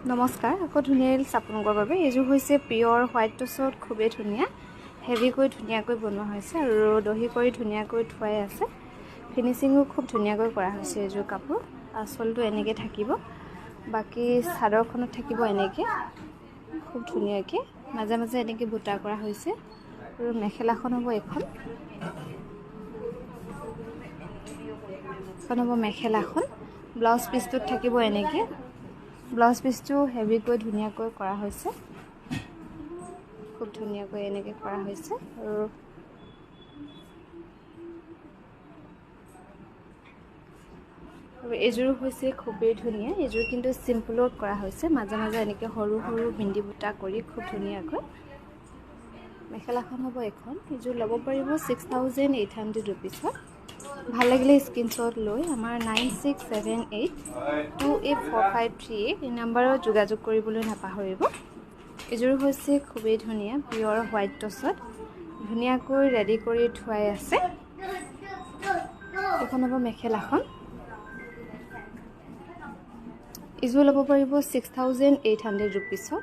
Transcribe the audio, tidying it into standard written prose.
নমস্কাৰ আকৌ ধুনীয়া ৰিলছ আপোনালোকৰ বাবে এইযোৰ হৈছে পিয়ৰ হোৱাইট টচত খুবেই ধুনীয়া হেভিকৈ ধুনীয়াকৈ বনোৱা হৈছে আৰু দহি কৰি ধুনীয়াকৈ থোৱাই আছে ফিনিচিঙো খুব ধুনীয়াকৈ কৰা হৈছে এইযোৰ কাপোৰ আঁচলটো এনেকৈ থাকিব বাকি চাদৰখনত থাকিব এনেকৈ খুব ধুনীয়াকৈ মাজে মাজে এনেকৈ বুটা কৰা হৈছে আৰু মেখেলাখন হ'ব এখন হ'ব মেখেলাখন ব্লাউজ পিচটোত থাকিব এনেকৈ ব্লাউজ পিচটো হেভিকৈ ধুনীয়াকৈ কৰা হৈছে খুব ধুনীয়াকৈ এনেকৈ কৰা হৈছে আৰু এইযোৰ হৈছে খুবেই ধুনীয়া এইযোৰ কিন্তু চিম্পলত কৰা হৈছে মাজে মাজে এনেকৈ সৰু সৰু বিন্দি বুটা কৰি খুব ধুনীয়াকৈ মেখেলাখন হ'ব এখন এইযোৰ ল'ব পাৰিব 6800 ৰুপিছত ভাল লাগিলে স্ক্ৰীনশ্বট লৈ আমাৰ 9678284538 এই নম্বৰত যোগাযোগ কৰিবলৈ নাপাহৰিব এইযোৰ হৈছে খুবেই ধুনীয়া পিয়ৰ হোৱাইট টচত ধুনীয়াকৈ ৰেডি কৰি থোৱাই আছে এখন হ'ব মেখেলাখন এইযোৰ ল'ব পাৰিব 6800 ৰুপিছত